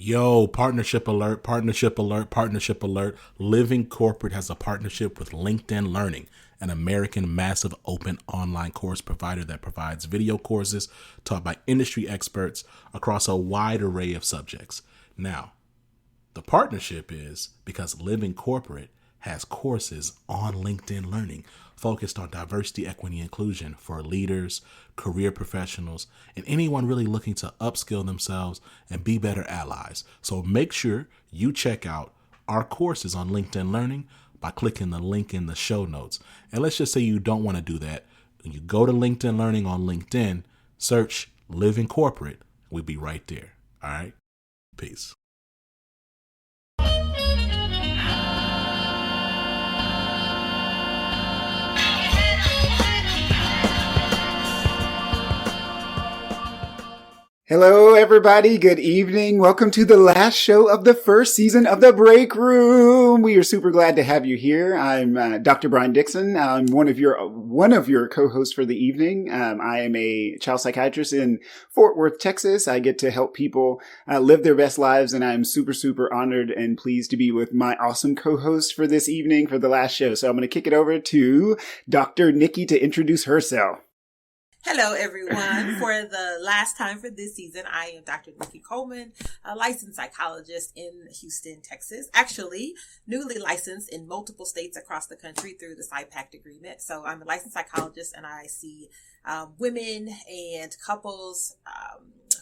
Yo, partnership alert, partnership alert, partnership alert. Living Corporate has a partnership with LinkedIn Learning, an American massive open online course provider that provides video courses taught by industry experts across a wide array of subjects. Now, the partnership is because Living Corporate has courses on LinkedIn Learning focused on diversity, equity, inclusion for leaders, career professionals, and anyone really looking to upskill themselves and be better allies. So make sure you check out our courses on LinkedIn Learning by clicking the link in the show notes. And let's just say you don't want to do that. When you go to LinkedIn Learning on LinkedIn, search Living Corporate. We'll be right there. All right? Peace. Hello, everybody. Good evening. Welcome to the last show of the first season of The Break Room. We are super glad to have you here. I'm Dr. Brian Dixon. I'm one of your co-hosts for the evening. I am a child psychiatrist in Fort Worth, Texas. I get to help people live their best lives, and I'm super, super honored and pleased to be with my awesome co-host for this evening for the last show. So I'm going to kick it over to Dr. Nikki to introduce herself. Hello, everyone. For the last time for this season, I am Dr. Nikki Coleman, a licensed psychologist in Houston, Texas. Actually, newly licensed in multiple states across the country through the PsyPact agreement. So I'm a licensed psychologist, and I see women and couples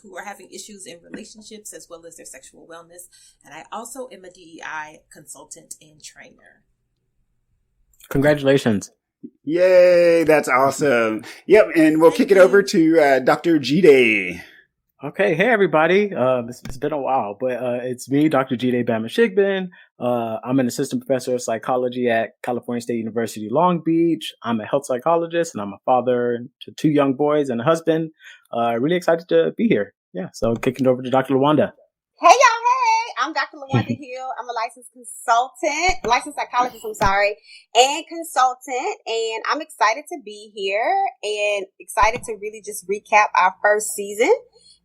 who are having issues in relationships as well as their sexual wellness. And I also am a DEI consultant and trainer. Congratulations. Yay, that's awesome. Yep, and we'll kick it over to Dr. Jide. Okay, hey everybody. It's been a while, but it's me, Dr. Olajide Bamishigbin. I'm an assistant professor of psychology at California State University, Long Beach. I'm a health psychologist, and I'm a father to 2 young boys and a husband. Really excited to be here. Yeah, so kicking it over to Dr. LaWanda. Hey y'all, hey! I'm Dr. LaWanda Hill. I'm a licensed psychologist, and consultant. And I'm excited to be here and excited to really just recap our first season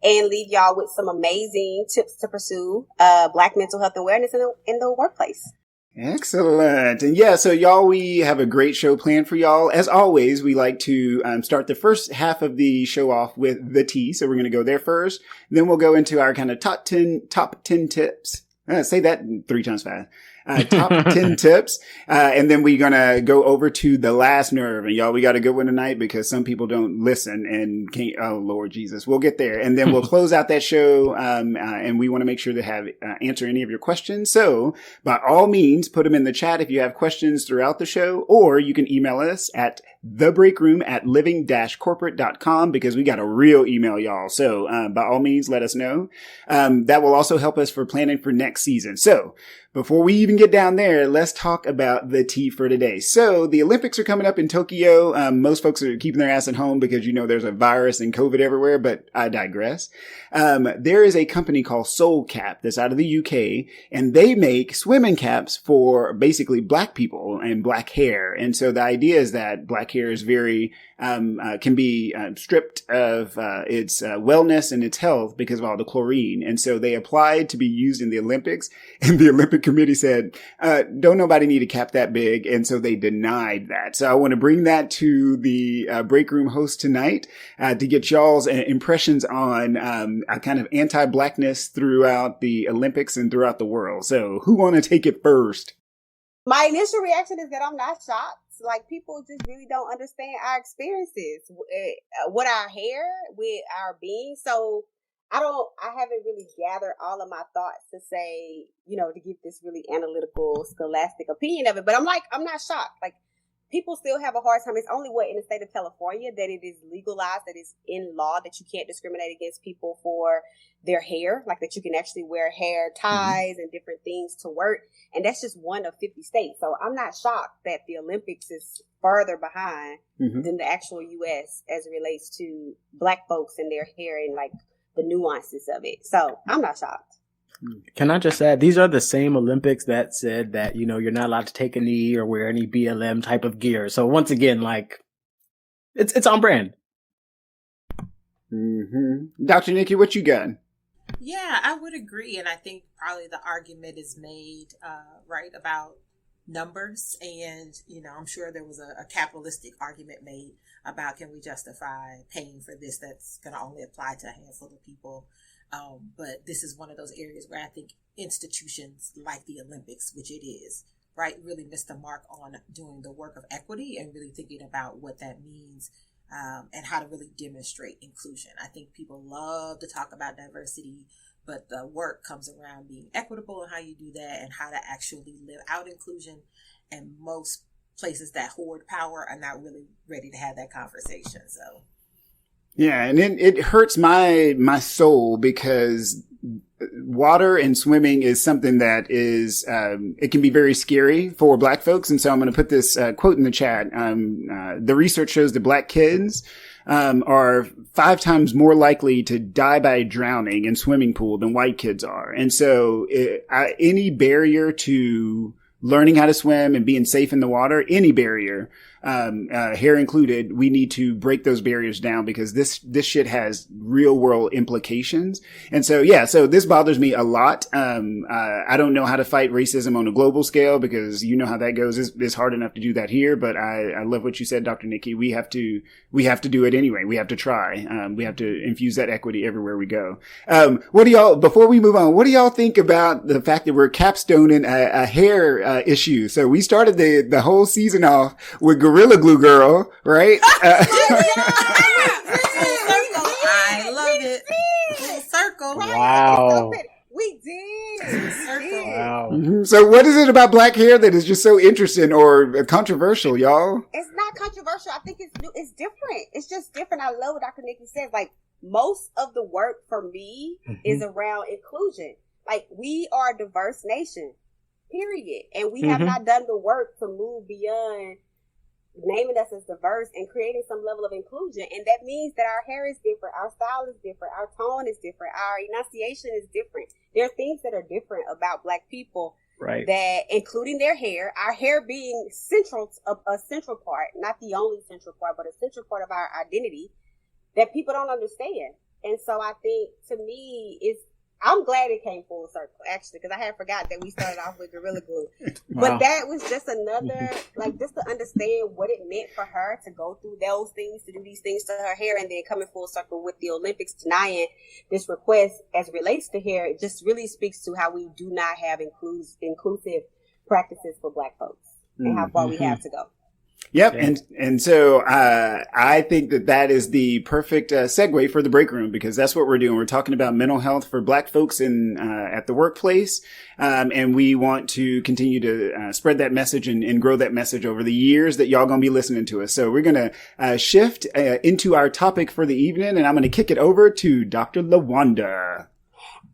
and leave y'all with some amazing tips to pursue Black mental health awareness in the workplace. Excellent. And yeah, so y'all, we have a great show planned for y'all. As always, we like to start the first half of the show off with the tea. So we're going to go there first. Then we'll go into our kind of top 10 tips. Say that 3 times fast. Top 10 tips. And then we're going to go over to the last nerve. And y'all, we got a good one tonight because some people don't listen and can't. Oh, Lord Jesus. We'll get there. And then we'll close out that show. And we want to make sure to have answer any of your questions. So by all means, put them in the chat if you have questions throughout the show, or you can email us at thebreakroom@living-corporate.com because we got a real email, y'all. So by all means, let us know. That will also help us for planning for next season. So before we even get down there, let's talk about the tea for today. So the Olympics are coming up in Tokyo. Most folks are keeping their ass at home because, there's a virus and COVID everywhere, but I digress. There is a company called Soul Cap that's out of the UK, and they make swimming caps for basically Black people and Black hair. And so the idea is that Black hair is very can be stripped of its wellness and its health because of all the chlorine. And so they applied to be used in the Olympics, and the Olympic Committee said, don't nobody need a cap that big. And so they denied that. So I want to bring that to the break room host tonight to get y'all's impressions on a kind of anti-Blackness throughout the Olympics and throughout the world. So who want to take it first? My initial reaction is that I'm not shocked. Like, people just really don't understand our experiences with our hair, with our being. So I haven't really gathered all of my thoughts to say, to give this really analytical, scholastic opinion of it. But I'm not shocked. Like, people still have a hard time. It's only in the state of California that it is legalized, that it's in law that you can't discriminate against people for their hair, like that you can actually wear hair ties and different things to work. And that's just one of 50 states. So I'm not shocked that the Olympics is further behind than the actual U.S. as it relates to Black folks and their hair and like the nuances of it. So I'm not shocked. Can I just add, these are the same Olympics that said that, you're not allowed to take a knee or wear any BLM type of gear. So once again, like, it's on brand. Dr. Nikki, what you got? Yeah, I would agree. And I think probably the argument is made, right, about numbers. And, I'm sure there was a capitalistic argument made about can we justify paying for this that's going to only apply to a handful of people. But this is one of those areas where I think institutions like the Olympics, which it is, right, really missed the mark on doing the work of equity and really thinking about what that means. And how to really demonstrate inclusion. I think people love to talk about diversity, but the work comes around being equitable and how you do that and how to actually live out inclusion. And most places that hoard power are not really ready to have that conversation. So, yeah, and it hurts my soul because water and swimming is something that is, it can be very scary for Black folks. And so I'm going to put this quote in the chat. The research shows that Black kids are 5 times more likely to die by drowning in swimming pool than white kids are. And so any barrier to learning how to swim and being safe in the water, any barrier, hair included, we need to break those barriers down because this shit has real world implications. And so, yeah, so this bothers me a lot. I don't know how to fight racism on a global scale because you know how that goes. It's hard enough to do that here, but I love what you said, Dr. Nikki. We have to do it anyway. We have to try. We have to infuse that equity everywhere we go. What do y'all, before we move on, what do y'all think about the fact that we're capstoning a hair issue? So we started the whole season off with Gorilla Glue Girl, right? I love it. Full circle. Wow. We did. Circle. Wow. Mm-hmm. So what is it about Black hair that is just so interesting or controversial, y'all? It's not controversial. I think it's different. It's just different. I love what Dr. Nikki says. Like, most of the work for me is around inclusion. Like, we are a diverse nation, period. And we have not done the work to move beyond naming us as diverse and creating some level of inclusion. And that means that our hair is different, our style is different, our tone is different, our enunciation is different. There are things that are different about Black people, right? That, including their hair, our hair being a central part, not the only central part, but a central part of our identity that people don't understand. And so I think, to me, I'm glad it came full circle, actually, because I had forgot that we started off with Gorilla Glue. Wow. But that was just another, just to understand what it meant for her to go through those things, to do these things to her hair, and then coming full circle with the Olympics denying this request as it relates to hair. It just really speaks to how we do not have inclusive practices for Black folks and how far we have to go. Yep. Yeah. And so, I think that is the perfect segue for the break room, because that's what we're doing. We're talking about mental health for Black folks at the workplace. And we want to continue to spread that message and grow that message over the years that y'all gonna be listening to us. So we're gonna shift into our topic for the evening, and I'm gonna kick it over to Dr. LaWanda.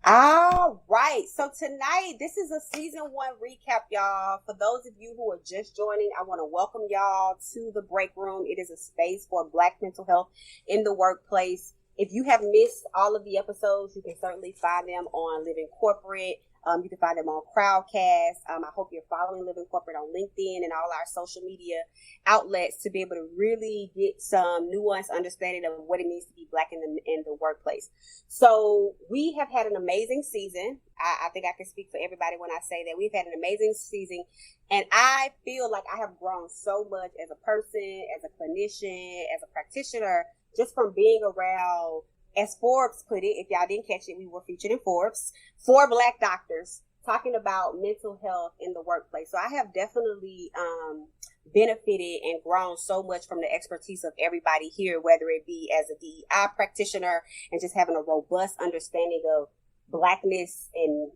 All right. So tonight, this is a season 1 recap, y'all. For those of you who are just joining, I want to welcome y'all to the break room. It is a space for Black mental health in the workplace. If you have missed all of the episodes, you can certainly find them on Living Corporate. You can find them on Crowdcast. I hope you're following Living Corporate on LinkedIn and all our social media outlets to be able to really get some nuanced understanding of what it means to be Black in the workplace. So we have had an amazing season. I think I can speak for everybody when I say that we've had an amazing season. And I feel like I have grown so much as a person, as a clinician, as a practitioner, just from being around, as Forbes put it, if y'all didn't catch it, we were featured in Forbes, 4 Black doctors talking about mental health in the workplace. So I have definitely benefited and grown so much from the expertise of everybody here, whether it be as a DEI practitioner and just having a robust understanding of Blackness and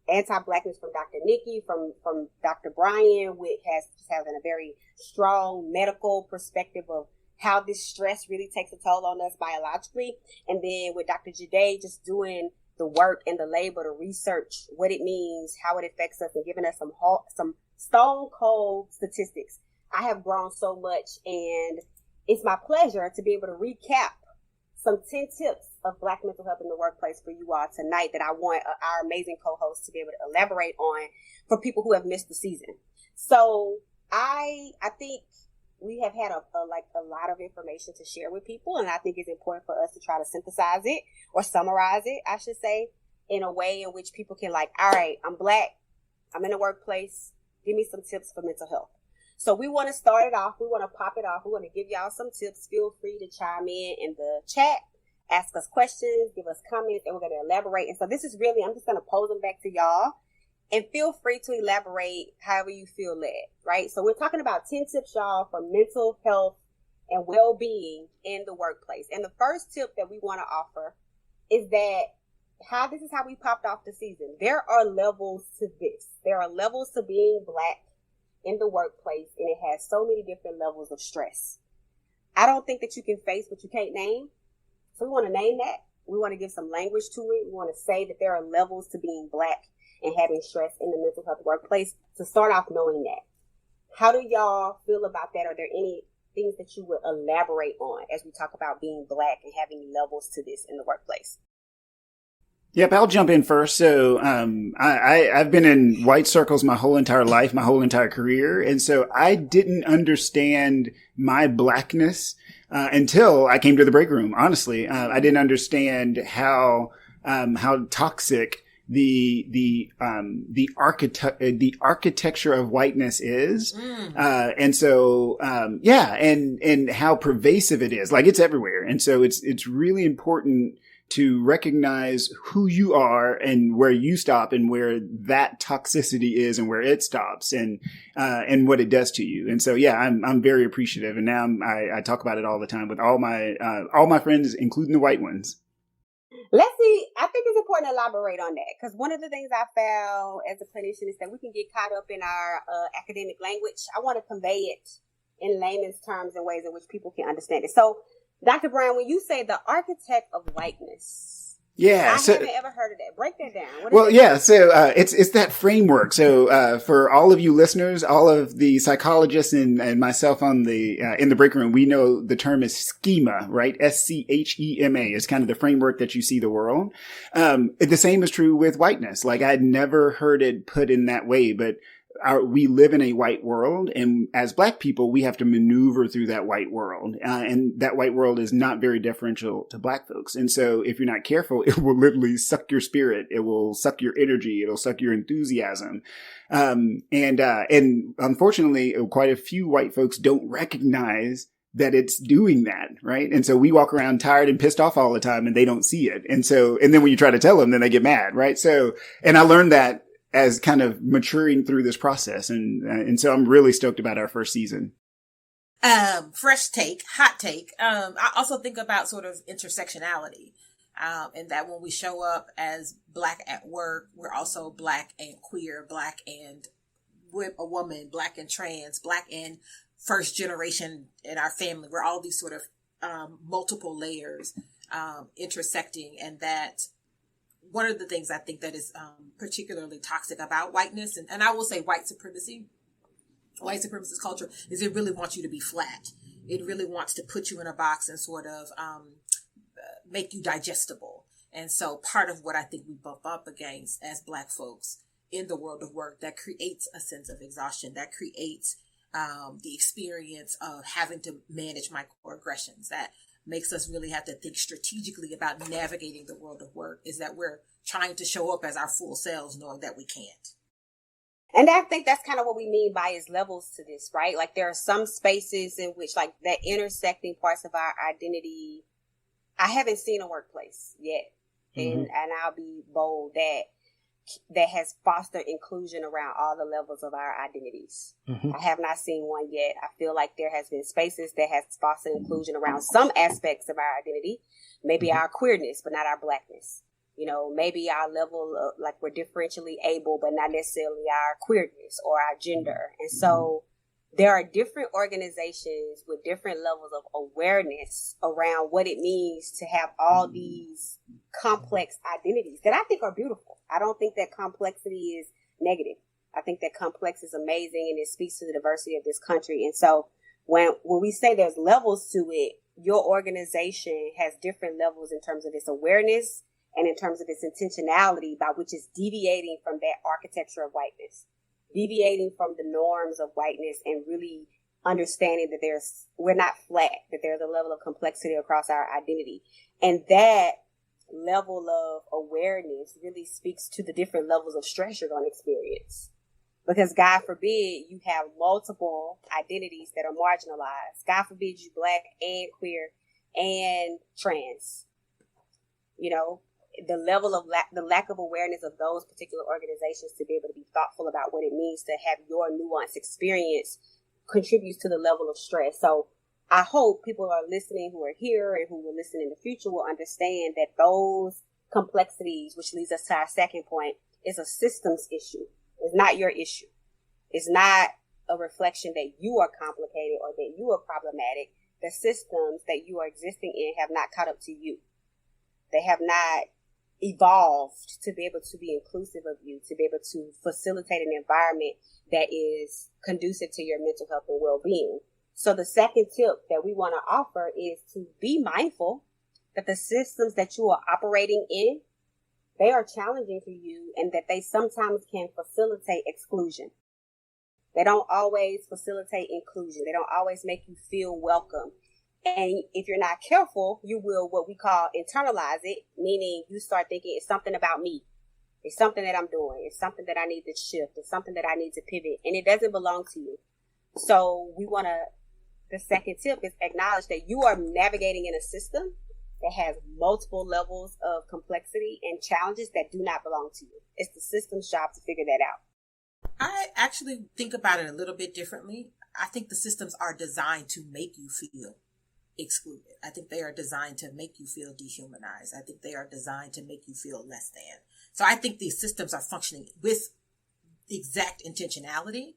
anti-Blackness from Dr. Nikki, from Dr. Brian, which has just having a very strong medical perspective of how this stress really takes a toll on us biologically. And then with Dr. Jide, just doing the work and the labor to research what it means, how it affects us, and giving us some stone cold statistics. I have grown so much, and it's my pleasure to be able to recap some 10 tips of Black mental health in the workplace for you all tonight that I want our amazing co-hosts to be able to elaborate on for people who have missed the season. So I think we have had a lot of information to share with people, and I think it's important for us to try to synthesize it or summarize it, I should say, in a way in which people can like, all right, I'm Black, I'm in the workplace, give me some tips for mental health. So we want to start it off. We want to pop it off. We want to give y'all some tips. Feel free to chime in the chat, ask us questions, give us comments, and we're going to elaborate. And so this is really, I'm just going to pose them back to y'all. And feel free to elaborate however you feel led, right? So we're talking about 10 tips, y'all, for mental health and well-being in the workplace. And the first tip that we want to offer is that this is how we popped off the season. There are levels to this. There are levels to being Black in the workplace, and it has so many different levels of stress. I don't think that you can face what you can't name. So we want to name that. We want to give some language to it. We want to say that there are levels to being Black and having stress in the mental health workplace, to start off knowing that. How do y'all feel about that? Are there any things that you would elaborate on as we talk about being Black and having levels to this in the workplace? Yep, I'll jump in first. So, I've been in white circles my whole entire life, my whole entire career. And so I didn't understand my Blackness, until I came to the break room. Honestly, I didn't understand how toxic the architecture of whiteness is. And so, and how pervasive it is. Like, it's everywhere. And so it's really important to recognize who you are and where you stop and where that toxicity is and where it stops and what it does to you. And so, yeah, I'm very appreciative. And now I talk about it all the time with all my friends, including the white ones. Let's see. I think it's important to elaborate on that, because one of the things I found as a clinician is that we can get caught up in our academic language. I want to convey it in layman's terms in ways in which people can understand it. So, Dr. Brown, when you say the architect of whiteness, I haven't ever heard of that. Break that down. So it's that framework. So for all of you listeners, all of the psychologists and myself on the in the break room, we know the term is schema, right? SCHEMA is kind of the framework that you see the world. The same is true with whiteness. Like, I'd never heard it put in that way, but we live in a white world, and as Black people, we have to maneuver through that white world. And that white world is not very differential to Black folks. And so if you're not careful, it will literally suck your spirit. It will suck your energy. It'll suck your enthusiasm. And unfortunately, quite a few white folks don't recognize that it's doing that, right? And so we walk around tired and pissed off all the time, and they don't see it. And then when you try to tell them, then they get mad, right? So, and I learned that as kind of maturing through this process. And so I'm really stoked about our first season. Fresh take, hot take. I also think about sort of intersectionality, and that when we show up as Black at work, we're also Black and queer, Black and a woman, Black and trans, Black and first generation in our family. We're all these sort of multiple layers intersecting, and that one of the things I think that is particularly toxic about whiteness, and I will say white supremacist culture, is it really wants you to be flat. It really wants to put you in a box and sort of make you digestible. And so part of what I think we bump up against as Black folks in the world of work, that creates a sense of exhaustion, that creates the experience of having to manage microaggressions, that makes us really have to think strategically about navigating the world of work, is that we're trying to show up as our full selves, knowing that we can't. And I think that's kind of what we mean by is levels to this, right? Like, there are some spaces in which, like, that intersecting parts of our identity, I haven't seen a workplace yet. Mm-hmm. And I'll be bold that has fostered inclusion around all the levels of our identities. Mm-hmm. I have not seen one yet. I feel like there has been spaces that has fostered inclusion around some aspects of our identity, maybe our queerness, but not our Blackness. You know, maybe our level of, like, we're differentially able, but not necessarily our queerness or our gender. And so there are different organizations with different levels of awareness around what it means to have all these complex identities that I think are beautiful. I don't think that complexity is negative. I think that complex is amazing, and it speaks to the diversity of this country. And so when we say there's levels to it, your organization has different levels in terms of its awareness and in terms of its intentionality, by which is deviating from that architecture of whiteness, deviating from the norms of whiteness, and really understanding that we're not flat, that there's a level of complexity across our identity. And that level of awareness really speaks to the different levels of stress you're going to experience. Because God forbid you have multiple identities that are marginalized. God forbid you Black and queer and trans. You know, the level of the lack of awareness of those particular organizations to be able to be thoughtful about what it means to have your nuanced experience contributes to the level of stress. So I hope people are listening who are here and who will listen in the future will understand that those complexities, which leads us to our second point, is a systems issue. It's not your issue. It's not a reflection that you are complicated or that you are problematic. The systems that you are existing in have not caught up to you. They have not evolved to be able to be inclusive of you, to be able to facilitate an environment that is conducive to your mental health and well-being. So the second tip that we want to offer is to be mindful that the systems that you are operating in, they are challenging for you and that they sometimes can facilitate exclusion. They don't always facilitate inclusion. They don't always make you feel welcome. And if you're not careful, you will what we call internalize it, meaning you start thinking it's something about me. It's something that I'm doing. It's something that I need to shift. It's something that I need to pivot. And it doesn't belong to you. So the second tip is acknowledge that you are navigating in a system that has multiple levels of complexity and challenges that do not belong to you. It's the system's job to figure that out. I actually think about it a little bit differently. I think the systems are designed to make you feel excluded. I think they are designed to make you feel dehumanized. I think they are designed to make you feel less than. So I think these systems are functioning with exact intentionality.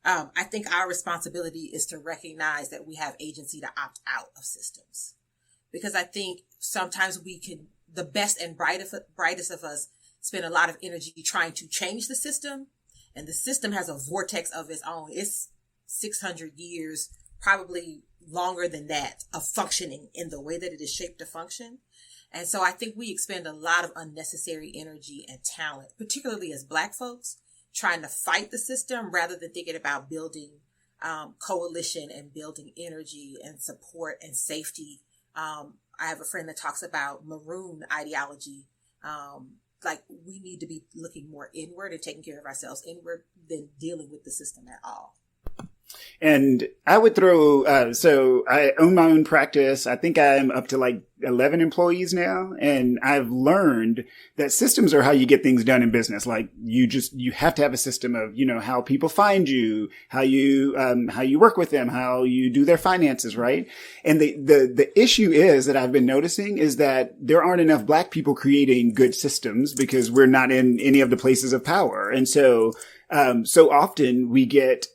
I think our responsibility is to recognize that we have agency to opt out of systems. Because I think sometimes the best and brightest of us spend a lot of energy trying to change the system. And the system has a vortex of its own. It's 600 years, probably longer than that, of functioning in the way that it is shaped to function. And so I think we expend a lot of unnecessary energy and talent, particularly as Black folks, trying to fight the system rather than thinking about building coalition and building energy and support and safety. I have a friend that talks about maroon ideology. Like we need to be looking more inward and taking care of ourselves inward than dealing with the system at all. And I would throw, so I own my own practice. I think I'm up to like 11 employees now. And I've learned that systems are how you get things done in business. Like you have to have a system of, how people find you, how you work with them, how you do their finances, right? And the issue is that I've been noticing is that there aren't enough Black people creating good systems because we're not in any of the places of power. And so often we get,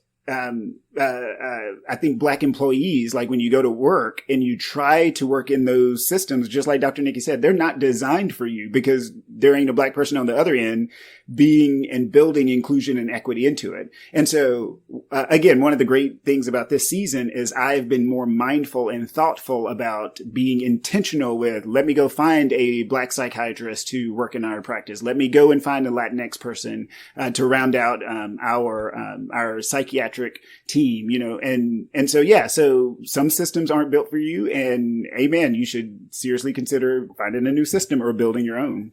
I think Black employees, like when you go to work and you try to work in those systems, just like Dr. Nikki said, they're not designed for you because there ain't a Black person on the other end being and building inclusion and equity into it. And so, again, one of the great things about this season is I've been more mindful and thoughtful about being intentional with, let me go find a Black psychiatrist to work in our practice. Let me go and find a Latinx person to round out our psychiatric team, and so some systems aren't built for you, and amen, you should seriously consider finding a new system or building your own.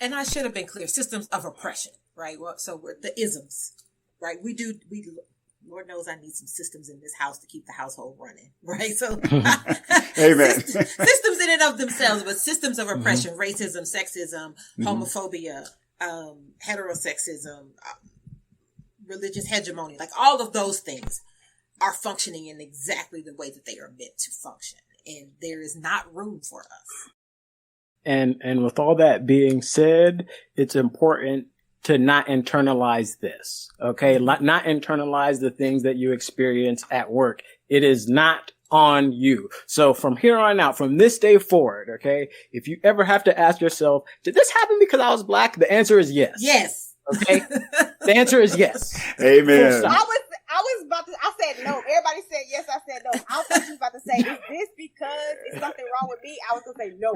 And I should have been clear, systems of oppression, right? Well, so we're the isms, right? Lord knows I need some systems in this house to keep the household running, right? So amen. Systems in and of themselves, but systems of oppression, racism, sexism, homophobia, heterosexism, religious hegemony, like all of those things are functioning in exactly the way that they are meant to function. And there is not room for us. And with all that being said, it's important to not internalize this. Okay. Not internalize the things that you experience at work. It is not on you. So from here on out, from this day forward, okay, if you ever have to ask yourself, did this happen because I was Black? The answer is yes. Yes. Okay. The answer is yes. Amen. I was about to, I said no. Everybody said yes. I said no. I thought you was about to say, is this because it's something wrong with me? I was going to say no.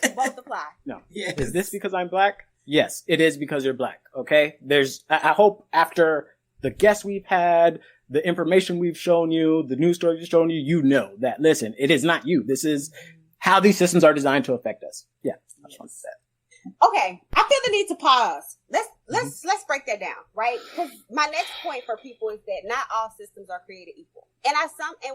But both apply. No. Yes. Is this because I'm Black? Yes, it is because you're Black. Okay. I hope after the guests we've had, the information we've shown you, the news stories we've shown you, you know that, listen, it is not you. This is how these systems are designed to affect us. Yeah, I just wanted to say that. Okay, I feel the need to pause. Let's break that down, right? Because my next point for people is that not all systems are created equal. And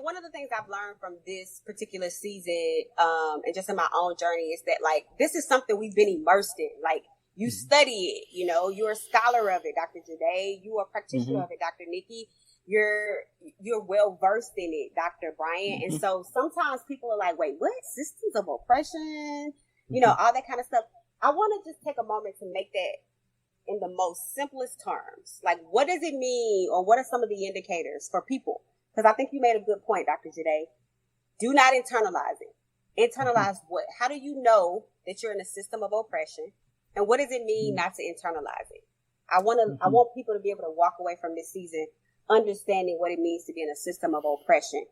one of the things I've learned from this particular season, and just in my own journey, is that like this is something we've been immersed in. Like you study it, you're a scholar of it, Dr. Jade. You are a practitioner of it, Dr. Nikki. You're well versed in it, Dr. Bryant. And so sometimes people are like, wait, what? Systems of oppression? All that kind of stuff. I want to just take a moment to make that in the most simplest terms. Like, what does it mean, or what are some of the indicators for people? Because I think you made a good point, Dr. Jade. Do not internalize it. Internalize what? How do you know that you're in a system of oppression? And what does it mean not to internalize it? I want people to be able to walk away from this season understanding what it means to be in a system of oppression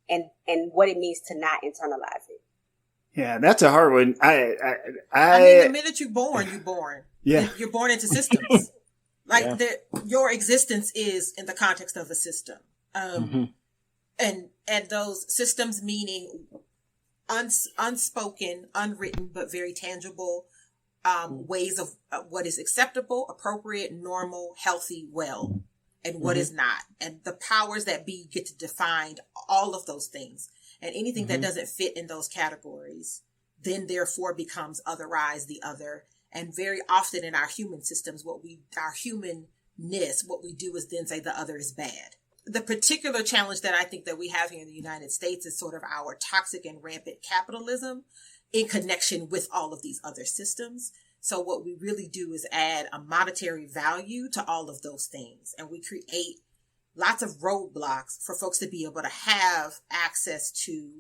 and what it means to not internalize it. Yeah, that's a hard one. I mean, the minute you're born, you're born. Yeah. You're born into systems. Your existence is in the context of a system. And those systems meaning unspoken, unwritten, but very tangible ways of what is acceptable, appropriate, normal, healthy, well, and what is not. And the powers that be get to define all of those things. And anything that doesn't fit in those categories then therefore becomes otherized, the other. And very often in our human systems, our humanness, what we do is then say the other is bad. The particular challenge that I think that we have here in the United States is sort of our toxic and rampant capitalism in connection with all of these other systems. So what we really do is add a monetary value to all of those things. And we create lots of roadblocks for folks to be able to have access to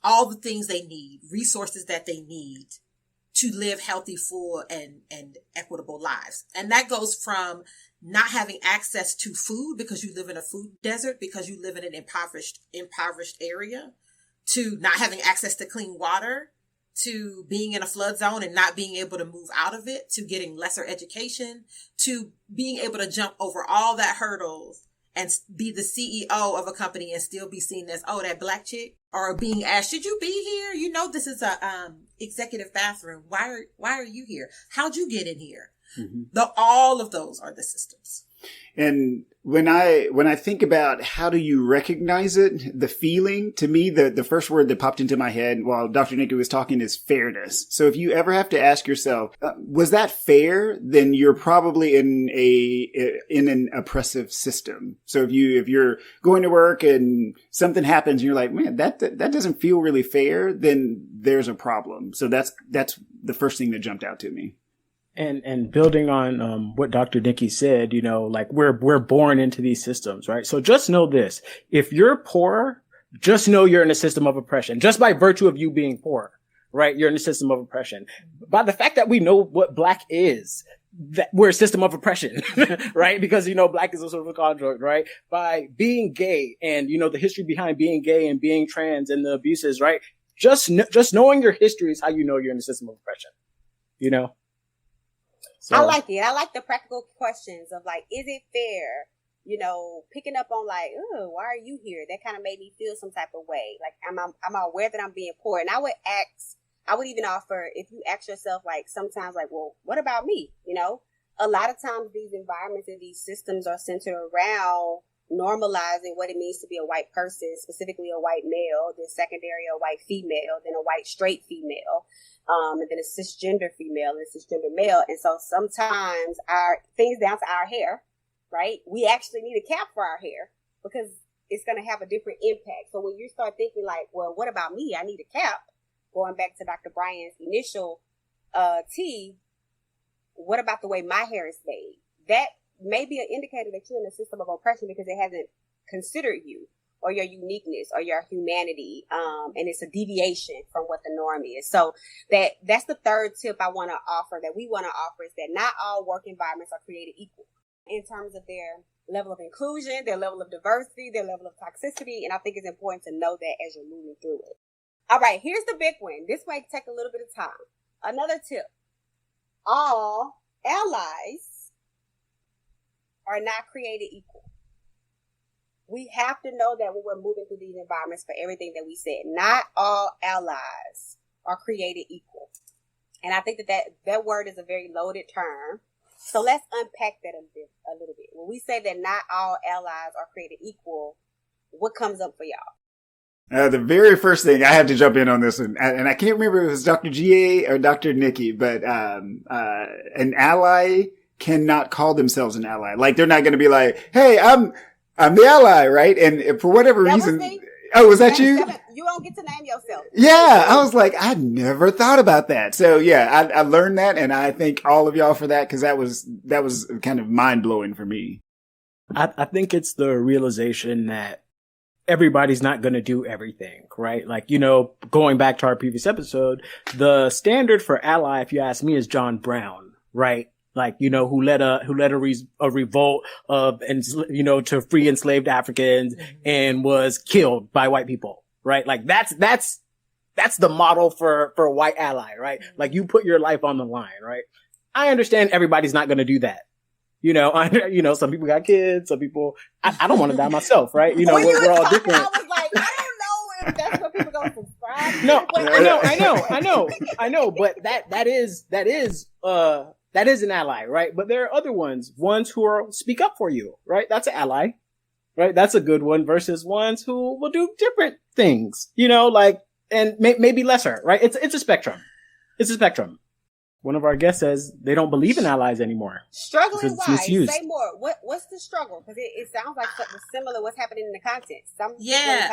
all the things they need, resources that they need to live healthy, full, and equitable lives. And that goes from not having access to food because you live in a food desert, because you live in an impoverished area, to not having access to clean water, to being in a flood zone and not being able to move out of it, to getting lesser education, to being able to jump over all that hurdles and be the CEO of a company and still be seen as, oh, that black chick, or being asked, should you be here? This is a executive bathroom. Why are you here? How'd you get in here? All of those are the systems. And when I think about how do you recognize it, the feeling, to me, the first word that popped into my head while Dr. Nikki was talking is fairness. So if you ever have to ask yourself, was that fair? Then you're probably in an oppressive system. So if you're going to work and something happens and you're like, man, that doesn't feel really fair, then there's a problem. So that's the first thing that jumped out to me. And building on what Dr. Nikki said, like we're born into these systems, right? So just know this: if you're poor, just know you're in a system of oppression. Just by virtue of you being poor, right? You're in a system of oppression. By the fact that we know what black is, that we're a system of oppression, right? Because black is a sort of a construct, right? By being gay and the history behind being gay and being trans and the abuses, right? Just knowing your history is how you know you're in a system of oppression, So, I like it. I like the practical questions of like, is it fair? Picking up on like, oh, why are you here? That kind of made me feel some type of way. Like, am I aware that I'm being poor? And I would even offer, if you ask yourself, like, sometimes like, well, what about me? A lot of times these environments and these systems are centered around normalizing what it means to be a white person, specifically a white male, then secondary a white female, then a white straight female. And then a cisgender female and a cisgender male. And so sometimes our things down to our hair, right? We actually need a cap for our hair because it's going to have a different impact. So when you start thinking like, well, what about me? I need a cap. Going back to Dr. Bryan's initial what about the way my hair is made? That may be an indicator that you're in a system of oppression because it hasn't considered you or your uniqueness or your humanity. And it's a deviation from what the norm is. So that's the third tip I want to offer, that we want to offer, is that not all work environments are created equal in terms of their level of inclusion, their level of diversity, their level of toxicity. And I think it's important to know that as you're moving through it. All right, here's the big one. This might take a little bit of time. Another tip: all allies are not created equal. we have to know that when we're moving through these environments, for everything that we said, not all allies are created equal. And I think that word is a very loaded term. So let's unpack that a little bit. When we say that not all allies are created equal, what comes up for y'all? The very first thing, I had to jump in on this one, and I can't remember if it was Dr. GA or Dr. Nikki, but an ally cannot call themselves an ally. Like, they're not going to be like, hey, I'm the ally, right? And for whatever reason... Oh, was that you? You don't get to name yourself. Yeah, I was like, I never thought about that. So yeah, I learned that, and I thank all of y'all for that, because that was kind of mind blowing for me. I think it's the realization that everybody's not going to do everything, right? Like, going back to our previous episode, the standard for ally, if you ask me, is John Brown, right? Like, who led a revolt to free enslaved Africans and was killed by white people, right? Like, that's the model for a white ally, right? Like, you put your life on the line, right? I understand everybody's not going to do that. Some people got kids, some people, I don't want to die myself, right? We're all different. I was like, I don't know if that's what people gonna subscribe to. No, I know, but that is an ally, right? But there are other ones who speak up for you, right? That's an ally, right? That's a good one versus ones who will do different things, and maybe lesser, right? It's a spectrum. It's a spectrum. One of our guests says they don't believe in allies anymore. Struggling why? Say more. What's the struggle? Because it sounds like something similar what's happening in the content.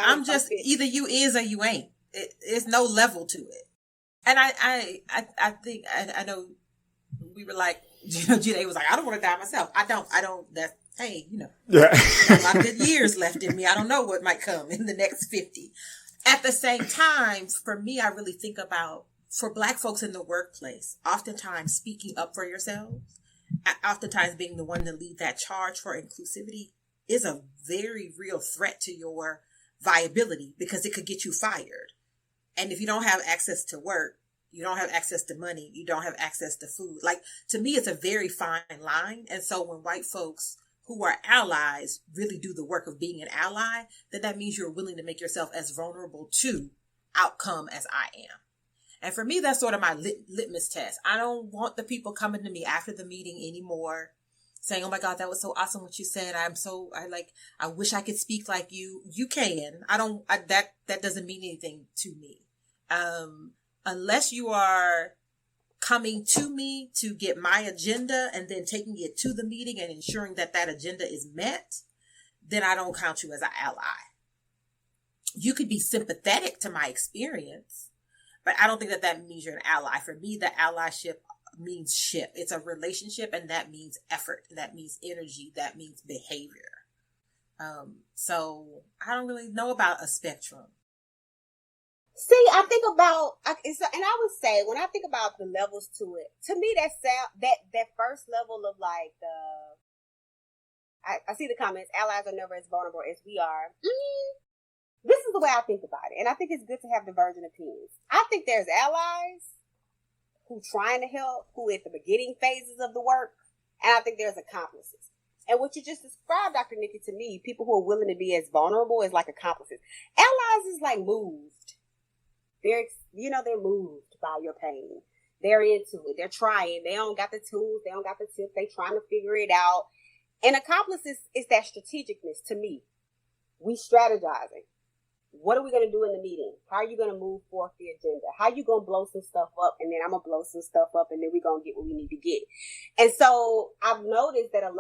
I'm just either you is or you ain't. It's no level to it. And I think I know we were like, Jide was like, I don't want to die myself. I don't. Hey, Yeah. a lot of good years left in me. I don't know what might come in the next 50. At the same time, for me, I really think about, for Black folks in the workplace, oftentimes speaking up for yourselves, oftentimes being the one to lead that charge for inclusivity is a very real threat to your viability, because it could get you fired. And if you don't have access to work, you don't have access to money, you don't have access to food. Like, to me, it's a very fine line. And so when white folks who are allies really do the work of being an ally, then that means you're willing to make yourself as vulnerable to outcome as I am. And for me, that's sort of my litmus test. I don't want the people coming to me after the meeting anymore saying, oh my God, that was so awesome what you said. I wish I could speak like you. You can. That doesn't mean anything to me. Unless you are coming to me to get my agenda and then taking it to the meeting and ensuring that agenda is met, then I don't count you as an ally. You could be sympathetic to my experience, but I don't think that means you're an ally. For me, the allyship means ship. It's a relationship, and that means effort. That means energy. That means behavior. So I don't really know about a spectrum. See, I think about, and I would say, when I think about the levels to it, to me, that first level of like I see the comments, allies are never as vulnerable as we are. This is the way I think about it. And I think it's good to have divergent opinions. I think there's allies who trying to help, who at the beginning phases of the work. And I think there's accomplices. And what you just described, Dr. Nikki, to me, people who are willing to be as vulnerable as like accomplices. Allies is like moved. They're moved by your pain. They're into it. They're trying. They don't got the tools. They don't got the tips. They trying to figure it out. And accomplices is that strategicness to me. We strategizing. What are we going to do in the meeting? How are you going to move forth the agenda? How are you going to blow some stuff up? And then I'm going to blow some stuff up, and then we're going to get what we need to get. And so I've noticed that I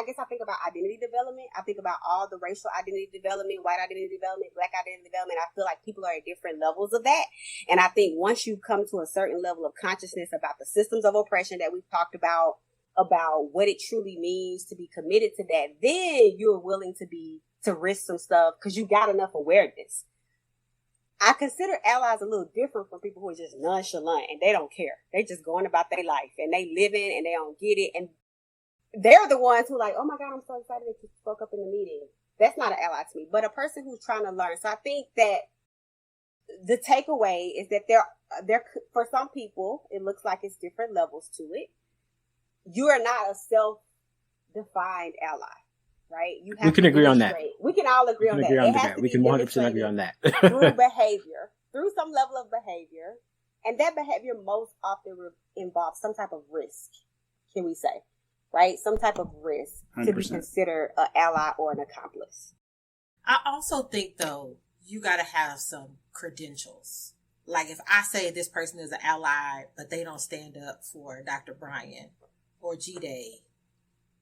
guess I think about identity development. I think about all the racial identity development, white identity development, Black identity development. I feel like people are at different levels of that. And I think once you come to a certain level of consciousness about the systems of oppression that we've talked about what it truly means to be committed to that, then you're willing to risk some stuff because you got enough awareness. I consider allies a little different from people who are just nonchalant and they don't care. They just going about their life and they living and they don't get it. And they're the ones who like, oh my God, I'm so excited that you spoke up in the meeting. That's not an ally to me, but a person who's trying to learn. So I think that the takeaway is that there for some people, it looks like it's different levels to it. You are not a self-defined ally. right? You We can agree on that. We can all agree on that. It has to We be can 100% agree on that. through behavior, through some level of behavior. And that behavior most often involves some type of risk, can we say, right? Some type of risk 100%. To be considered an ally or an accomplice. I also think, though, you got to have some credentials. Like if I say this person is an ally, but they don't stand up for Dr. Brian or G-Day,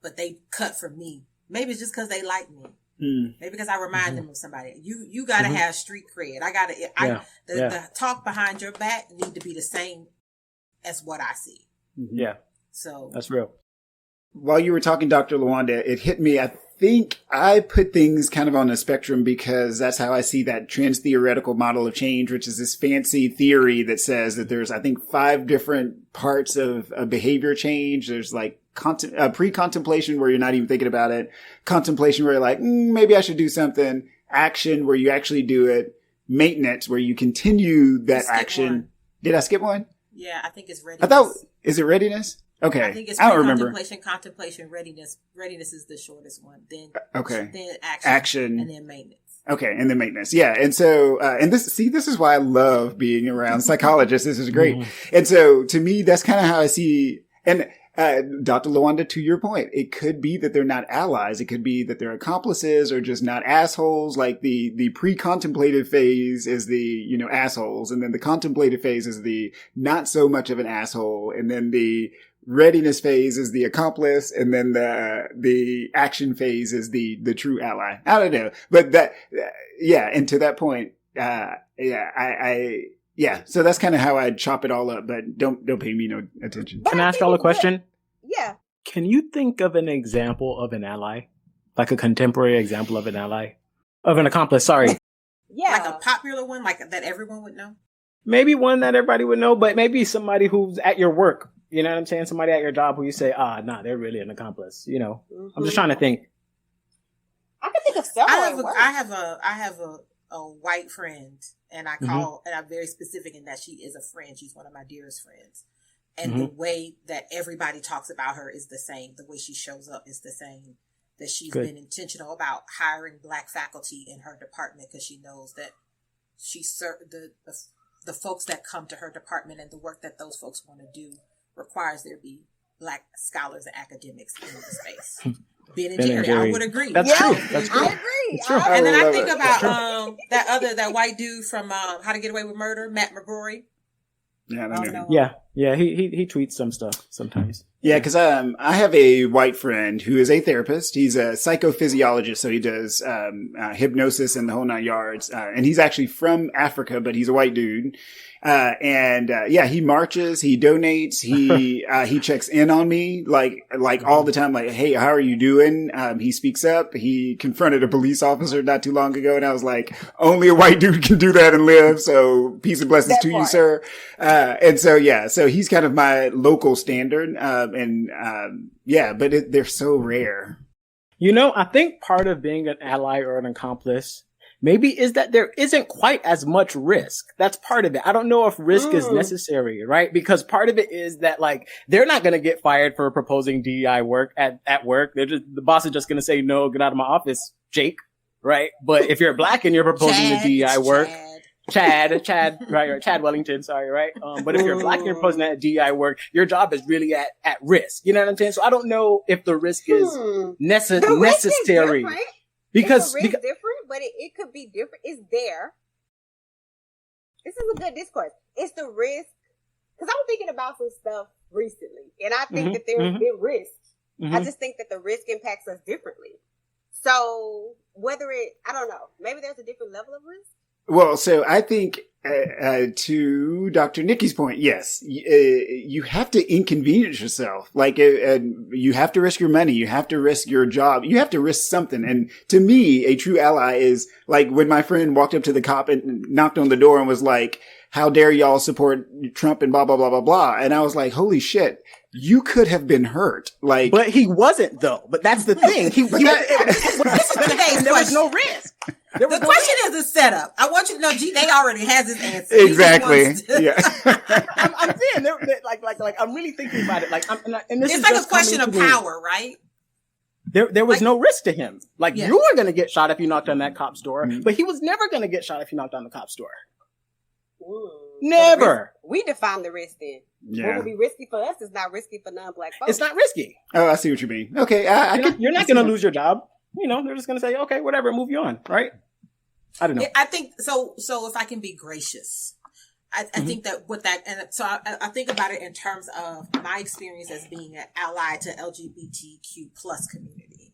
but they cut for me. Maybe it's just because they like me. Maybe because I remind them of somebody. You got to have street cred. The talk behind your back need to be the same as what I see. Yeah. So that's real. While you were talking, Dr. LaWanda, it hit me. I think I put things kind of on a spectrum because that's how I see that trans-theoretical model of change, which is this fancy theory that says that there's, I think, 5 different parts of behavior change. There's like pre-contemplation where you're not even thinking about it. Contemplation where you're like, maybe I should do something. Action where you actually do it. Maintenance where you continue that action. One. Did I skip one? Yeah, I think it's readiness. Is it readiness? Okay. I think it's I don't remember. Contemplation, readiness. Readiness is the shortest one. Then action. And then maintenance. Okay. And then maintenance. Yeah. And so, this is why I love being around psychologists. This is great. And so to me, that's kind of how I see, and, Dr. LaWanda, to your point, it could be that they're not allies. It could be that they're accomplices or just not assholes. Like the pre-contemplative phase is the, assholes. And then the contemplative phase is the not so much of an asshole. And then the readiness phase is the accomplice. And then the action phase is the true ally. I don't know. But and to that point, so that's kind of how I'd chop it all up, but don't pay me no attention. Can I ask y'all a question? Yeah. Can you think of an example of an ally? Like a contemporary example of an ally? Of an accomplice, sorry. Yeah. Like a popular one, like that everyone would know? Maybe one that everybody would know, but maybe somebody who's at your work. You know what I'm saying? Somebody at your job who you say, they're really an accomplice. I'm just trying to think. I can think of several. I have a white friend, and I call, and I'm very specific in that she is a friend. She's one of my dearest friends. And the way that everybody talks about her is the same. The way she shows up is the same. That she's been intentional about hiring Black faculty in her department because she knows that the folks that come to her department and the work that those folks want to do requires there be Black scholars and academics in the space. Ben and Jerry, I would agree. That's true. That's true. I agree. True. And then I think about that white dude from How to Get Away with Murder, Matt McGrory. Yeah, I know. Yeah. He tweets some stuff sometimes. Yeah, because I have a white friend who is a therapist. He's a psychophysiologist, so he does hypnosis and the whole 9 yards. And he's actually from Africa, but he's a white dude. He marches, he donates, he checks in on me, like all the time, like, hey, how are you doing? He speaks up. He confronted a police officer not too long ago, and I was like, only a white dude can do that and live. So peace and blessings to you, sir. So he's kind of my local standard. But they're so rare. I think part of being an ally or an accomplice maybe is that there isn't quite as much risk. That's part of it. I don't know if risk is necessary, right? Because part of it is that they're not going to get fired for proposing DEI work at work. The boss is just going to say, no, get out of my office, Jake, right? But if you're Black and you're proposing the DEI work, Chad, right? Or Chad Wellington, sorry, right? But if you're Black and you're proposing that DEI work, your job is really at risk. You know what I'm saying? So I don't know if the risk is necessary. Because different, but it could be different. It's there. This is a good discourse. It's the risk. Because I'm thinking about some stuff recently, and I think that there's been risk. I just think that the risk impacts us differently. So I don't know, maybe there's a different level of risk. Well, so I think to Dr. Nikki's point, yes, you have to inconvenience yourself. You have to risk your money. You have to risk your job. You have to risk something. And to me, a true ally is like when my friend walked up to the cop and knocked on the door and was like, how dare y'all support Trump and blah, blah, blah, blah, blah. And I was like, holy shit. You could have been hurt. But he wasn't though. But that's the thing. There was no risk. The question is a setup. I want you to know G-Day already has his answer. Exactly. Yeah. I'm saying, I'm really thinking about it. It's like a question of power, right? There was no risk to him. Like, Yeah. you were going to get shot if you knocked on that cop's door, but he was never going to get shot if you knocked on the cop's door. Never. We define the risk then. Yeah. What would be risky for us is not risky for non-black folks. It's not risky. Oh, I see what you mean. Okay. You're not going to lose your job. You know, they're just going to say, okay, whatever, move you on, right? I don't know. I think so. So if I can be gracious, I think that with that, and so I think about it in terms of my experience as being an ally to LGBTQ plus community.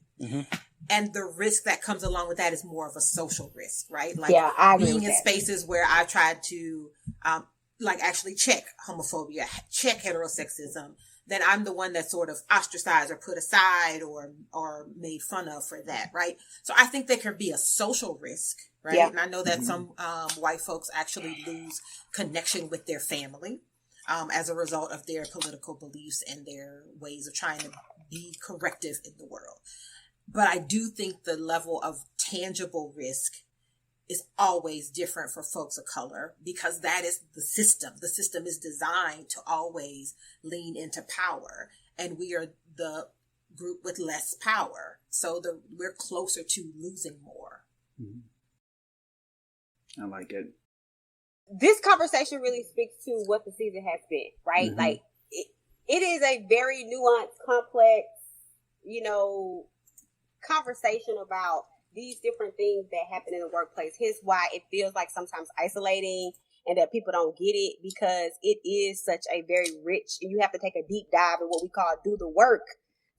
And the risk that comes along with that is more of a social risk, right? Like being in spaces where I tried to, like actually check homophobia, check heterosexism, then I'm the one that's sort of ostracized or put aside or made fun of for that, right? So I think there can be a social risk, right? Yeah. And I know that some white folks actually lose connection with their family as a result of their political beliefs and their ways of trying to be corrective in the world. But I do think the level of tangible risk is always different for folks of color because that is the system. The system is designed to always lean into power, and we are the group with less power. So we're closer to losing more. I like it. This conversation really speaks to what the season has been, right? Like it is a very nuanced, complex, conversation about these different things that happen in the workplace. Here's why it feels like sometimes isolating and that people don't get it, because it is such a very rich, and you have to take a deep dive in what we call do the work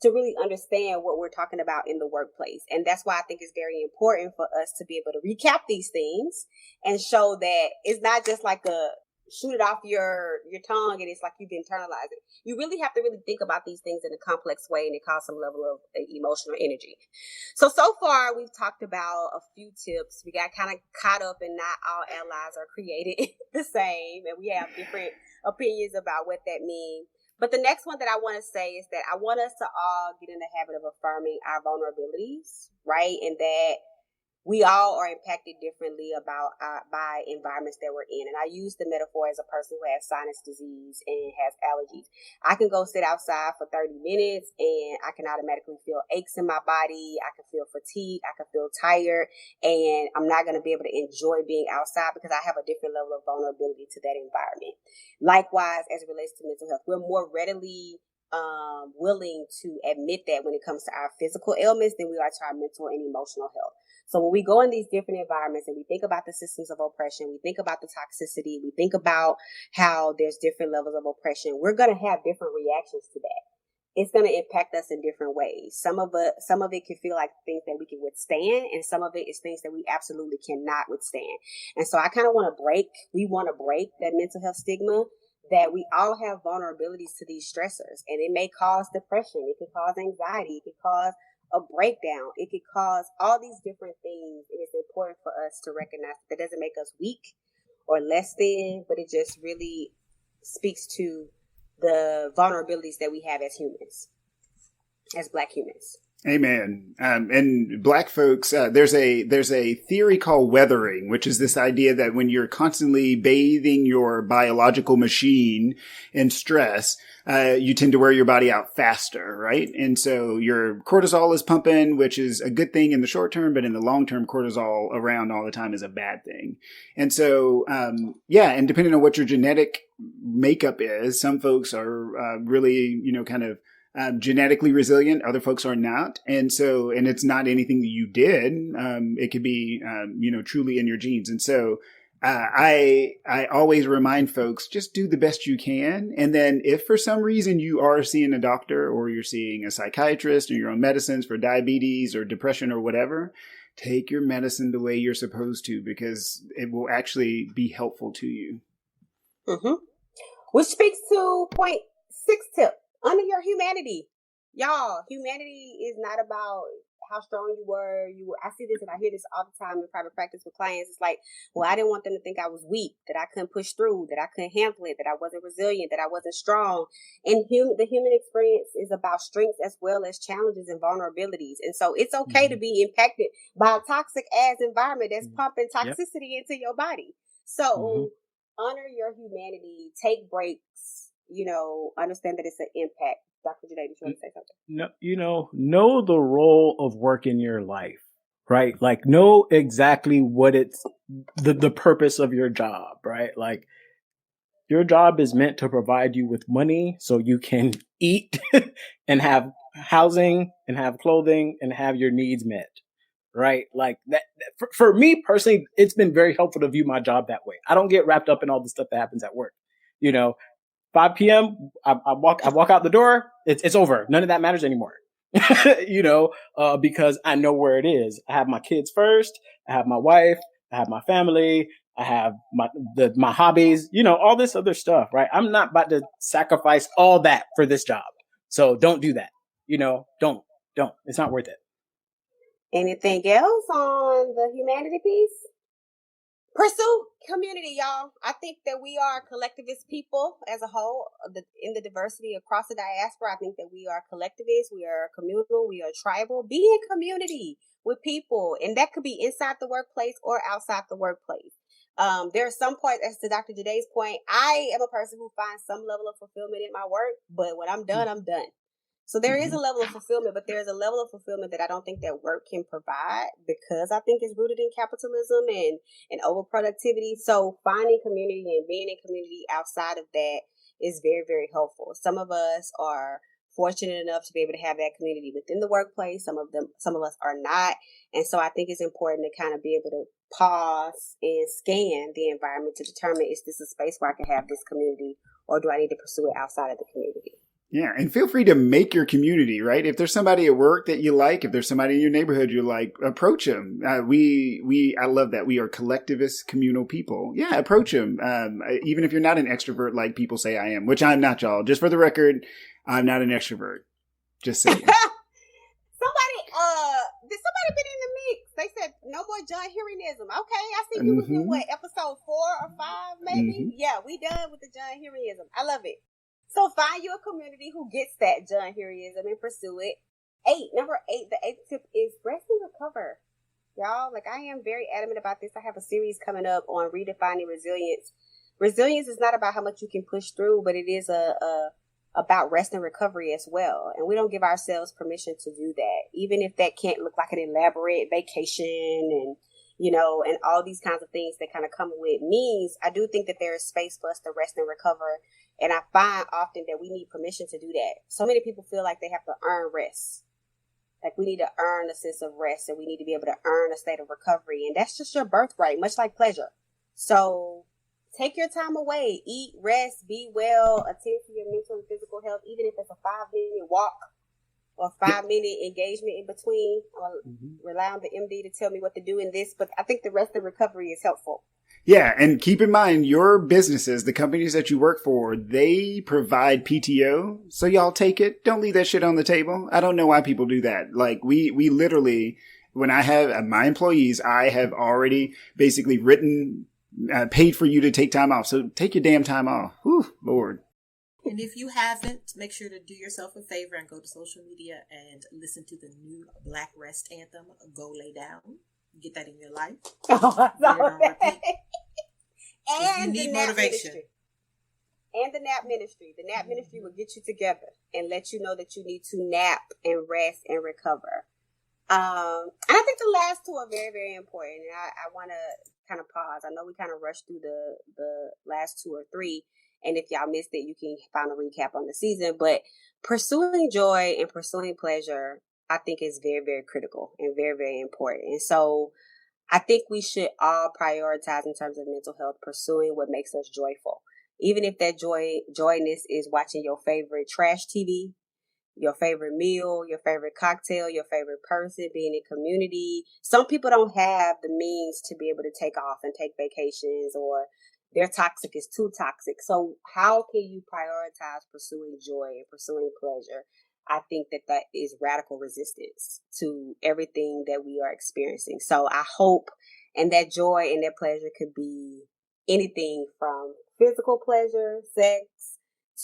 to really understand what we're talking about in the workplace. And that's why I think it's very important for us to be able to recap these things and show that it's not just like a shoot it off your tongue and it's like you've internalized it. You really have to really think about these things in a complex way, and it costs some level of emotional energy. So far we've talked about a few tips. We got kind of caught up in not all allies are created the same, and we have different opinions about what that means. But the next one that I want to say is that I want us to all get in the habit of affirming our vulnerabilities, right? And that we all are impacted differently by environments that we're in. And I use the metaphor as a person who has sinus disease and has allergies. I can go sit outside for 30 minutes and I can automatically feel aches in my body. I can feel fatigue. I can feel tired, and I'm not going to be able to enjoy being outside because I have a different level of vulnerability to that environment. Likewise, as it relates to mental health, we're more readily willing to admit that when it comes to our physical ailments than we are to our mental and emotional health. So when we go in these different environments and we think about the systems of oppression, we think about the toxicity, we think about how there's different levels of oppression, we're going to have different reactions to that. It's going to impact us in different ways. Some of it can feel like things that we can withstand, and some of it is things that we absolutely cannot withstand. And so we want to break that mental health stigma that we all have vulnerabilities to these stressors, and it may cause depression, it could cause anxiety, it could cause a breakdown, it could cause all these different things. And it's important for us to recognize that doesn't make us weak or less than, but it just really speaks to the vulnerabilities that we have as humans, as Black humans. Amen. And Black folks, there's a theory called weathering, which is this idea that when you're constantly bathing your biological machine in stress, you tend to wear your body out faster, right? And so your cortisol is pumping, which is a good thing in the short term, but in the long term, cortisol around all the time is a bad thing. And so, and depending on what your genetic makeup is, some folks are really, kind of genetically resilient. Other folks are not. And it's not anything that you did. It could be, truly in your genes. And so, I always remind folks, just do the best you can. And then if for some reason you are seeing a doctor or you're seeing a psychiatrist or you're on medicines for diabetes or depression or whatever, take your medicine the way you're supposed to, because it will actually be helpful to you. Which speaks to point 6 tip. Honor your humanity. Y'all, humanity is not about how strong you were. I see this and I hear this all the time in private practice with clients. It's like, well, I didn't want them to think I was weak, that I couldn't push through, that I couldn't handle it, that I wasn't resilient, that I wasn't strong. And the human experience is about strengths as well as challenges and vulnerabilities. And so it's okay to be impacted by a toxic ass environment that's pumping toxicity into your body. So honor your humanity, take breaks, understand that it's an impact. Dr. Janae, did you want to say something? No, know the role of work in your life, right? Like, know exactly what it's the purpose of your job, right? Like, your job is meant to provide you with money so you can eat and have housing and have clothing and have your needs met, right? Like that for me personally, it's been very helpful to view my job that way. I don't get wrapped up in all the stuff that happens at work. 5 p.m. I walk out the door. It's over. None of that matters anymore. Because I know where it is. I have my kids first. I have my wife. I have my family. I have my hobbies. All this other stuff. Right? I'm not about to sacrifice all that for this job. So don't do that. Don't. It's not worth it. Anything else on the humanity piece? Pursue community, y'all. I think that we are collectivist people as a whole, in the diversity across the diaspora. I think that we are collectivists, we are communal, we are tribal. Be in community with people, and that could be inside the workplace or outside the workplace. There are some points, as to Dr. Jaday's point, I am a person who finds some level of fulfillment in my work, but when I'm done, I'm done. So there is a level of fulfillment, but there's a level of fulfillment that I don't think that work can provide, because I think it's rooted in capitalism and overproductivity. So finding community and being in community outside of that is very, very helpful. Some of us are fortunate enough to be able to have that community within the workplace. Some of us are not. And so I think it's important to kind of be able to pause and scan the environment to determine, is this a space where I can have this community, or do I need to pursue it outside of the community? Yeah, and feel free to make your community, right? If there's somebody at work that you like, if there's somebody in your neighborhood you like, approach them. I love that. We are collectivist, communal people. Yeah, approach them. Even if you're not an extrovert like people say I am, which I'm not, y'all. Just for the record, I'm not an extrovert. Just saying. Did somebody been in the mix? They said no more John Hearingism. Okay, I see you was in episode 4 or 5, maybe? Yeah, we done with the John Hearingism. I love it. So find you a community who gets that John Hearyism and pursue it. Number 8, the 8th tip is rest and recover. Y'all, like, I am very adamant about this. I have a series coming up on redefining resilience. Resilience is not about how much you can push through, but it is about rest and recovery as well. And we don't give ourselves permission to do that, even if that can't look like an elaborate vacation and and all these kinds of things that kind of come with means. I do think that there is space for us to rest and recover. And I find often that we need permission to do that. So many people feel like they have to earn rest. Like, we need to earn a sense of rest, and we need to be able to earn a state of recovery. And that's just your birthright, much like pleasure. So take your time away, eat, rest, be well, attend to your mental and physical health, even if it's a 5-minute walk or 5-minute engagement in between. I'll rely on the MD to tell me what to do in this, but I think the rest of recovery is helpful. Yeah, and keep in mind, your businesses, the companies that you work for, they provide PTO, so y'all take it. Don't leave that shit on the table. I don't know why people do that. Like, we literally, when I have my employees, I have already basically paid for you to take time off. So take your damn time off. Whew, Lord. And if you haven't, make sure to do yourself a favor and go to social media and listen to the new Black Rest Anthem, Go Lay Down. Get that in your life. And you need the motivation. Ministry. And the nap ministry. The nap ministry will get you together and let you know that you need to nap and rest and recover. And I think the last two are very, very important. And I want to kind of pause. I know we kind of rushed through the last 2 or 3. And if y'all missed it, you can find a recap on the season. But pursuing joy and pursuing pleasure, I think, is very, very critical and very, very important. And so I think we should all prioritize, in terms of mental health, pursuing what makes us joyful. Even if that joyness is watching your favorite trash TV, your favorite meal, your favorite cocktail, your favorite person, being in community. Some people don't have the means to be able to take off and take vacations, or their toxic is too toxic. So how can you prioritize pursuing joy and pursuing pleasure? I think that is radical resistance to everything that we are experiencing. So I hope, and that joy and that pleasure could be anything from physical pleasure, sex,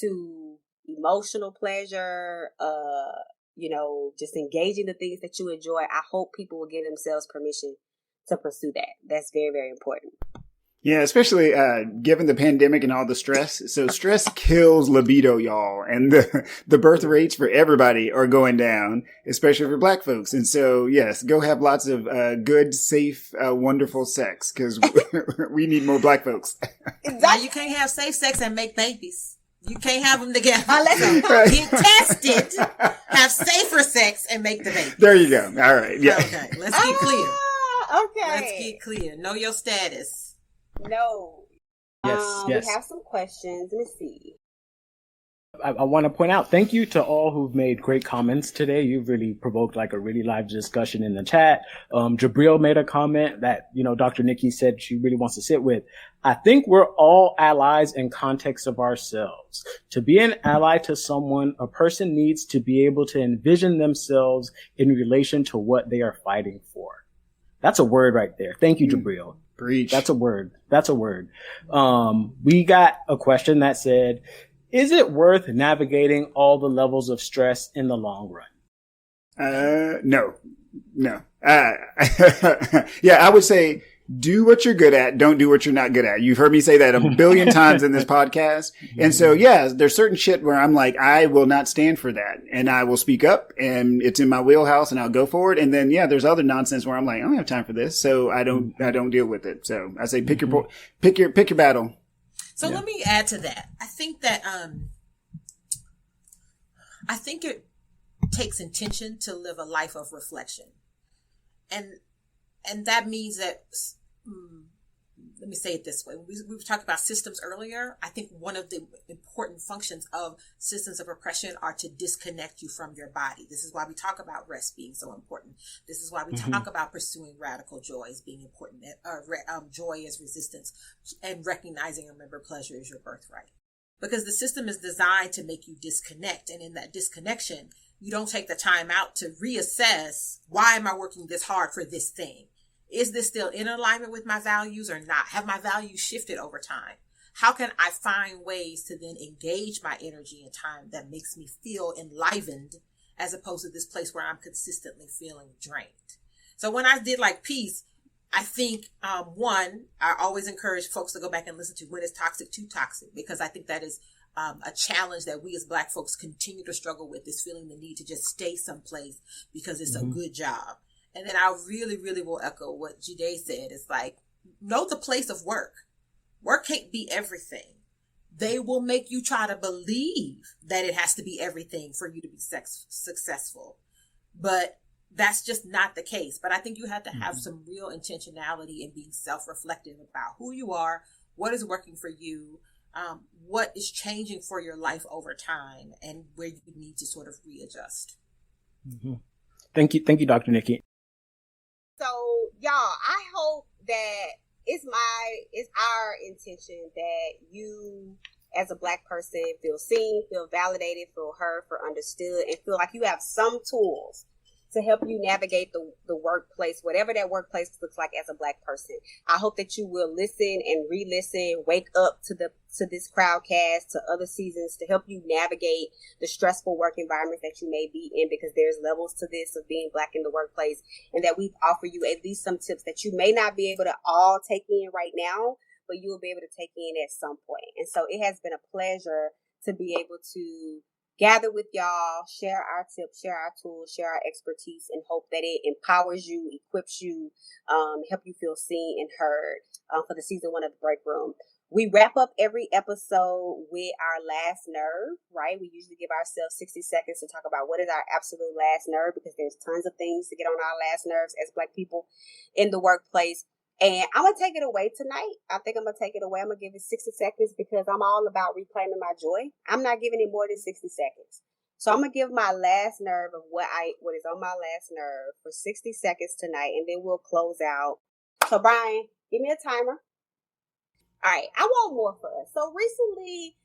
to emotional pleasure, just engaging the things that you enjoy. I hope people will give themselves permission to pursue that. That's very, very important. Yeah, especially given the pandemic and all the stress. So stress kills libido, y'all, and the birth rates for everybody are going down, especially for Black folks. And so, yes, go have lots of good, safe, wonderful sex because we need more Black folks. Now you can't have safe sex and make babies. You can't have them together. Right. Get tested, have safer sex, and make the baby. There you go. All right. Yeah. Okay, let's get clear. Okay. Let's get clear. Know your status. No. Yes. We have some questions. Let me see. I want to point out, thank you to all who've made great comments today. You've really provoked like a really live discussion in the chat. Jabril made a comment that, Dr. Nikki said she really wants to sit with. I think we're all allies in context of ourselves. To be an ally to someone, a person needs to be able to envision themselves in relation to what they are fighting for. That's a word right there. Thank you, Jabril. Preach. That's a word. We got a question that said, is it worth navigating all the levels of stress in the long run? No. Yeah, I would say do what you're good at. Don't do what you're not good at. You've heard me say that a billion times in this podcast. And so, yeah, there's certain shit where I'm like, I will not stand for that. And I will speak up and it's in my wheelhouse and I'll go for it. And then, yeah, there's other nonsense where I'm like, I don't have time for this. So I don't deal with it. So I say, pick your battle. So let me add to that. I think that, it takes intention to live a life of reflection. And that means that, let me say it this way. We were talking about systems earlier. I think one of the important functions of systems of oppression are to disconnect you from your body. This is why we talk about rest being so important. This is why we talk about pursuing radical joy as being important. Joy as resistance, and recognizing and remember pleasure is your birthright. Because the system is designed to make you disconnect. And in that disconnection, you don't take the time out to reassess, why am I working this hard for this thing? Is this still in alignment with my values or not? Have my values shifted over time? How can I find ways to then engage my energy and time that makes me feel enlivened as opposed to this place where I'm consistently feeling drained? So when I did like peace, I think, I always encourage folks to go back and listen to When Is Toxic Too Toxic? Because I think that is a challenge that we as Black folks continue to struggle with, is feeling the need to just stay someplace because it's a good job. And then I really, really will echo what Jide said. It's like, know the place of work. Work can't be everything. They will make you try to believe that it has to be everything for you to be successful. But that's just not the case. But I think you have to have some real intentionality in being self-reflective about who you are, what is working for you, what is changing for your life over time, and where you need to sort of readjust. Thank you, Dr. Nikki. So, y'all, I hope that it's our intention that you, as a Black person, feel seen, feel validated, feel heard, feel understood, and feel like you have some tools to help you navigate the workplace, whatever that workplace looks like as a Black person. I hope that you will listen and re-listen, wake up to this crowdcast, to other seasons, to help you navigate the stressful work environments that you may be in, because there's levels to this of being Black in the workplace, and that we offer you at least some tips that you may not be able to all take in right now, but you will be able to take in at some point. And so it has been a pleasure to be able to gather with y'all, share our tips, share our tools, share our expertise, and hope that it empowers you, equips you, help you feel seen and heard for the season 1 of the Break Room. We wrap up every episode with our last nerve, right? We usually give ourselves 60 seconds to talk about what is our absolute last nerve, because there's tons of things to get on our last nerves as Black people in the workplace. And I'm going to take it away tonight. I think I'm going to take it away. I'm going to give it 60 seconds because I'm all about reclaiming my joy. I'm not giving it more than 60 seconds. So I'm going to give my last nerve of what is on my last nerve for 60 seconds tonight, and then we'll close out. So Brian, give me a timer. All right. I want more for us. So recently,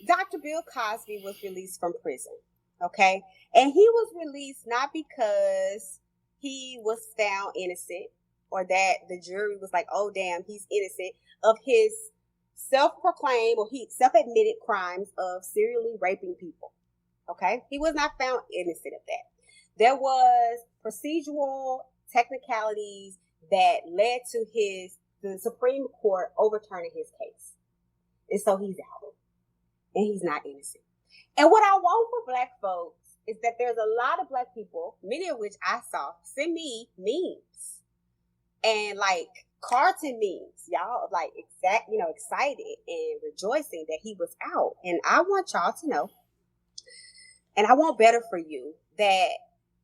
Dr. Bill Cosby was released from prison. Okay. And he was released not because he was found innocent, or that the jury was like, oh, damn, he's innocent of his self-proclaimed or he self-admitted crimes of serially raping people. Okay? He was not found innocent of that. There was procedural technicalities that led to the Supreme Court overturning his case. And so he's out. And he's not innocent. And what I want for Black folks is that there's a lot of Black people, many of which I saw, send me memes. And like cartoon memes. Y'all like excited and rejoicing that he was out. And I want y'all to know, and I want better for you, that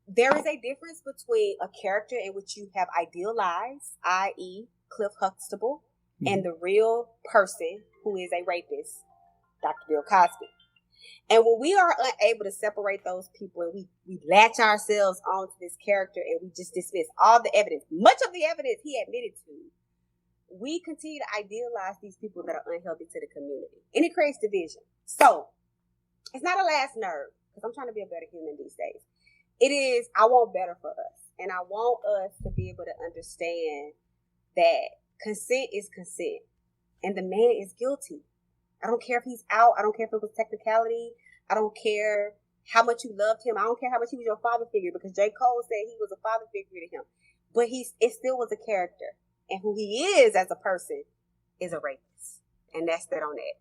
there is a difference between a character in which you have idealized, i.e. Cliff Huxtable, and the real person who is a rapist, Dr. Bill Cosby. And when we are unable to separate those people and we latch ourselves onto this character and we just dismiss all the evidence, much of the evidence he admitted to, we continue to idealize these people that are unhealthy to the community. And it creates division. So it's not a last nerve, because I'm trying to be a better human these days. It is, I want better for us. And I want us to be able to understand that consent is consent. And the man is guilty. I don't care if he's out. I don't care if it was technicality. I don't care how much you loved him. I don't care how much he was your father figure, because J. Cole said he was a father figure to him. But it still was a character. And who he is as a person is a rapist. And that's that on that.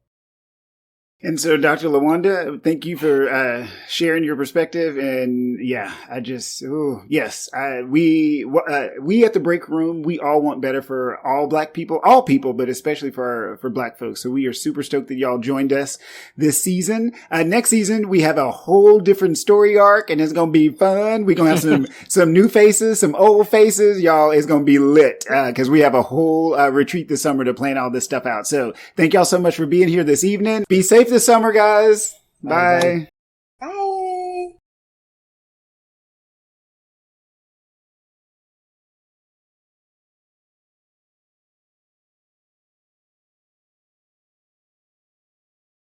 And so, Dr. LaWanda, thank you for sharing your perspective. And yeah, we at the Break Room, we all want better for all Black people, but especially for Black folks. So we are super stoked that y'all joined us this season. Next season, we have a whole different story arc, and it's going to be fun. We're going to have some new faces, some old faces. Y'all, it's going to be lit because we have a whole retreat this summer to plan all this stuff out. So thank y'all so much for being here this evening. Be safe this summer, guys. Bye.